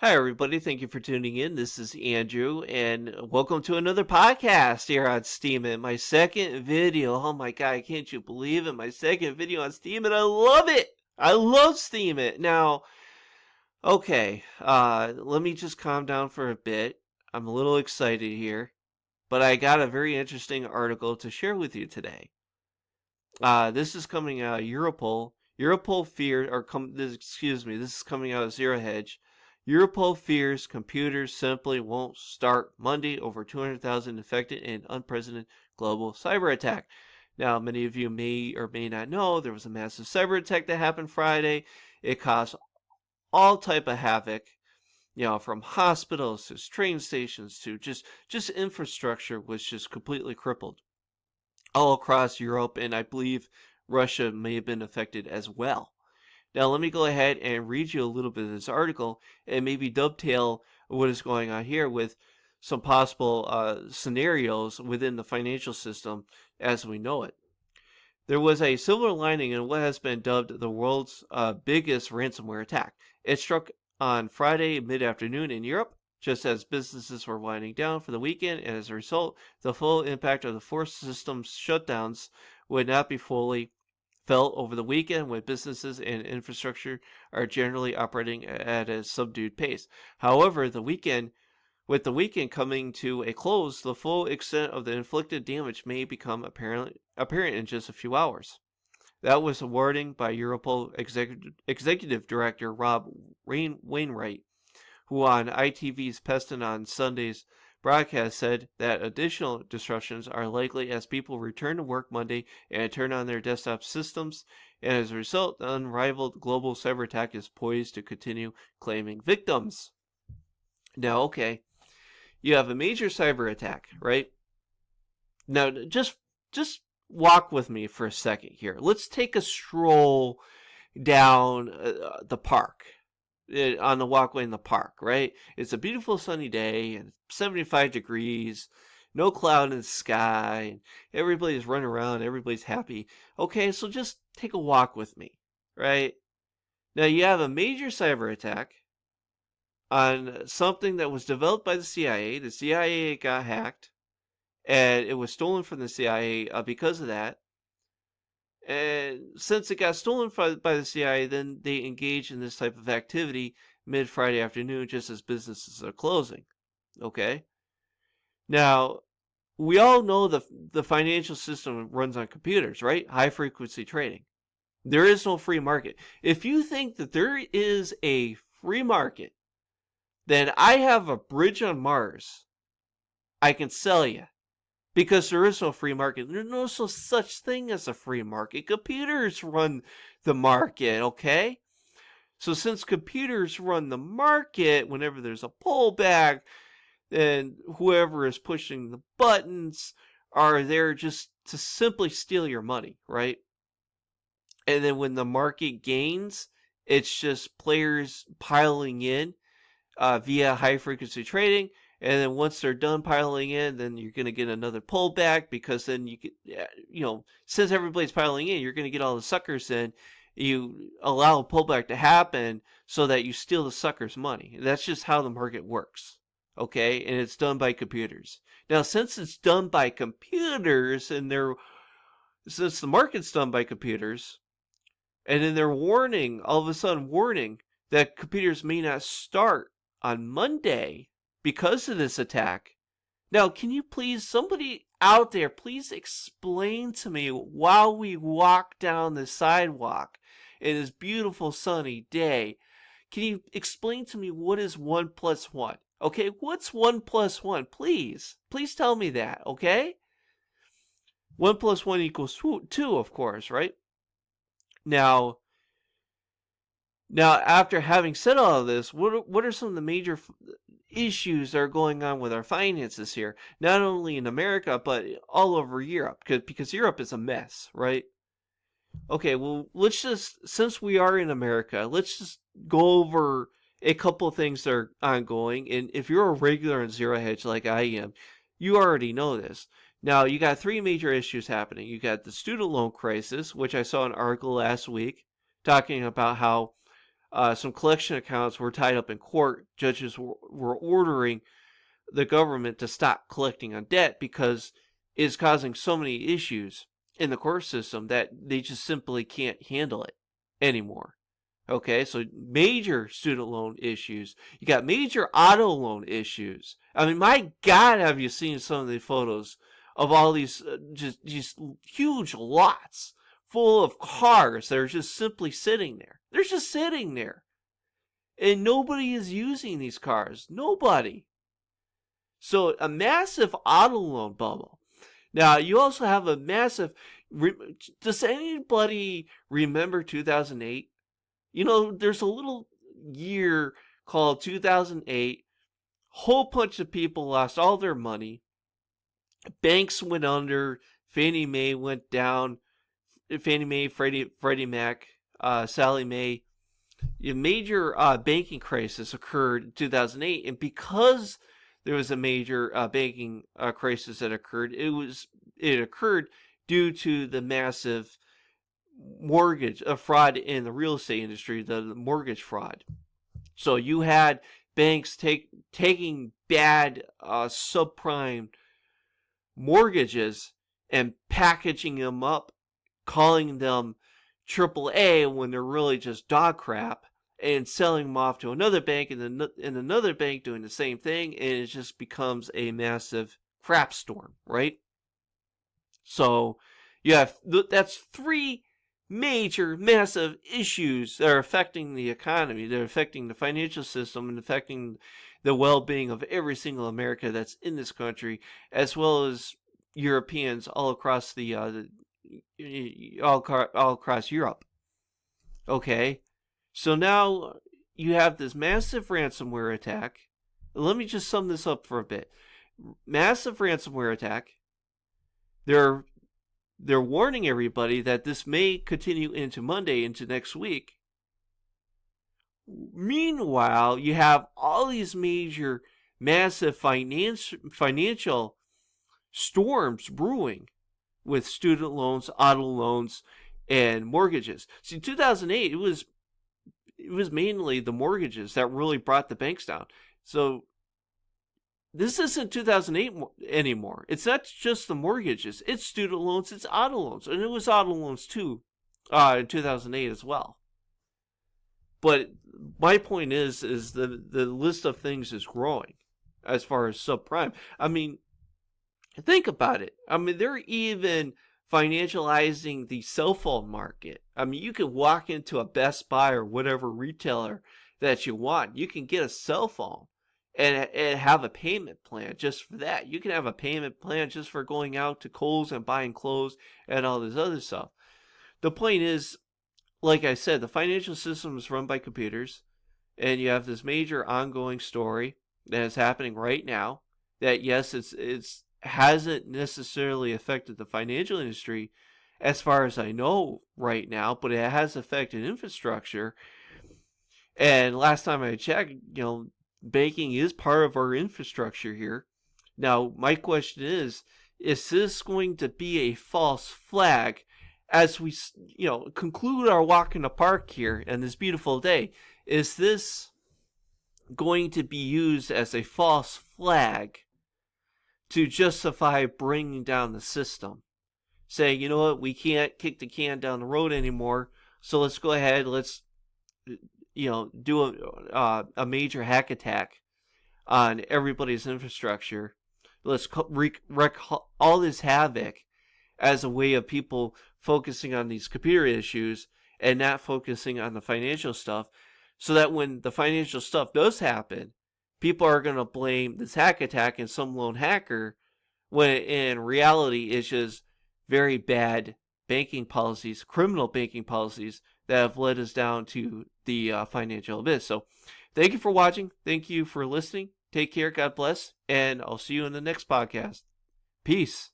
Hi, everybody. Thank you for tuning in. This is Andrew, and welcome to another podcast here on Steemit. My second video. Oh my God, can't you believe it? My second video on Steemit. I love it. I love Steemit. Now, okay, let me just calm down for a bit. I'm a little excited here, but I got a very interesting article to share with you today. This is coming out of Europol. Europol fear, or excuse me, this is coming out of Zero Hedge. Europol fears computers simply won't start Monday over 200,000 infected in unprecedented global cyber attack. Now, many of you may or may not know there was a massive cyber attack that happened Friday. It caused all type of havoc, from hospitals to train stations to just infrastructure was just completely crippled all across Europe, and I believe Russia may have been affected as well. Now, let me go ahead and read you a little bit of this article and maybe dovetail what is going on here with some possible scenarios within the financial system as we know it. There was a silver lining in what has been dubbed the world's biggest ransomware attack. It struck on Friday mid afternoon in Europe, just as businesses were winding down for the weekend, and as a result, the full impact of the forced systems shutdowns would not be fully felt over the weekend when businesses and infrastructure are generally operating at a subdued pace. However, with the weekend coming to a close, the full extent of the inflicted damage may become apparent in just a few hours. That was a wording by Europol Executive Director Rob Wainwright, who on ITV's Peston on Sunday's broadcast said that additional disruptions are likely as people return to work Monday and turn on their desktop systems, and as a result, the unrivaled global cyber attack is poised to continue claiming victims. Now, okay, you have a major cyber attack, right? Now, just walk with me for a second here. Let's take a stroll down the park, on the walkway in the park, right? It's a beautiful sunny day and 75 degrees, no cloud in the sky, and everybody's running around, everybody's happy. Okay, so just take a walk with me, right? Now you have a major cyber attack on something that was developed by the CIA. The CIA got hacked, and it was stolen from the CIA because of that. And since it got stolen by the CIA, then they engaged in this type of activity mid Friday afternoon just as businesses are closing. Okay? Now, we all know the financial system runs on computers, right? High frequency trading. There is no free market. If you think that there is a free market, then I have a bridge on Mars I can sell you. Because there is no free market. There's no such thing as a free market. Computers run the market, okay? So since computers run the market, whenever there's a pullback, then whoever is pushing the buttons are there just to simply steal your money, right? And then when the market gains, it's just players piling in via high frequency trading. And then once they're done piling in, then you're going to get another pullback because then since everybody's piling in, you're going to get all the suckers in. You allow a pullback to happen so that you steal the suckers' money. That's just how the market works. Okay? And it's done by computers. Now, since it's done by computers since the market's done by computers, and then they're all of a sudden warning that computers may not start on Monday because of this attack. Now, can you please, somebody out there, please explain to me while we walk down the sidewalk in this beautiful sunny day, can you explain to me what is 1 plus 1? Okay, what's 1 plus 1? Please tell me that, okay? 1 plus 1 equals 2, of course, right? Now, after having said all of this, what are some of the major issues that are going on with our finances here? Not only in America, but all over Europe, because Europe is a mess, right? Okay, well, since we are in America, let's just go over a couple of things that are ongoing. And if you're a regular in Zero Hedge like I am, you already know this. Now, you got three major issues happening. You got the student loan crisis, which I saw an article last week talking about how some collection accounts were tied up in court. Judges were ordering the government to stop collecting on debt because it's causing so many issues in the court system that they just simply can't handle it anymore. Okay, so major student loan issues. You got major auto loan issues. I mean, my God, have you seen some of the photos of all these just huge lots full of cars that are just simply sitting there? They're just sitting there. And nobody is using these cars. Nobody. So a massive auto loan bubble. Now, you also have a massive... Does anybody remember 2008? You know, there's a little year called 2008. Whole bunch of people lost all their money. Banks went under. Fannie Mae went down. Fannie Mae, Freddie Mac, Sallie Mae. A major banking crisis occurred in 2008. And because there was a major banking crisis that occurred, it occurred due to the massive mortgage fraud in the real estate industry, the mortgage fraud. So you had banks taking bad subprime mortgages and packaging them up, calling them AAA when they're really just dog crap, and selling them off to another bank, and another bank doing the same thing, and it just becomes a massive crap storm, right? So you have that's three major, massive issues that are affecting the economy, that are affecting the financial system, and affecting the well-being of every single American that's in this country, as well as Europeans all across all across Europe. Okay, so now you have this massive ransomware attack. Let me just sum this up for a bit. Massive ransomware attack. They're warning everybody that this may continue into Monday, into next week. Meanwhile, you have all these major, massive financial storms brewing with student loans, auto loans, and mortgages. See, 2008, it was mainly the mortgages that really brought the banks down. So this isn't 2008 anymore. It's not just the mortgages. It's student loans. It's auto loans. And it was auto loans too in 2008 as well. But my point is the list of things is growing as far as subprime. I mean, think about it. I mean, they're even financializing the cell phone market. I mean, you can walk into a Best Buy or whatever retailer that you want. You can get a cell phone and have a payment plan just for that. You can have a payment plan just for going out to Kohl's and buying clothes and all this other stuff. The point is, like I said, the financial system is run by computers, and you have this major ongoing story that is happening right now that, yes, it's hasn't necessarily affected the financial industry as far as I know right now, but it has affected infrastructure. And last time I checked, banking is part of our infrastructure here. Now, my question is this going to be a false flag as we, conclude our walk in the park here and this beautiful day? Is this going to be used as a false flag to justify bringing down the system? Saying, you know what, we can't kick the can down the road anymore, so let's go ahead, let's do a major hack attack on everybody's infrastructure. Let's wreak all this havoc as a way of people focusing on these computer issues and not focusing on the financial stuff, so that when the financial stuff does happen, people are going to blame this hack attack and some lone hacker, when in reality it's just very bad banking policies, criminal banking policies that have led us down to the financial abyss. So thank you for watching. Thank you for listening. Take care. God bless. And I'll see you in the next podcast. Peace.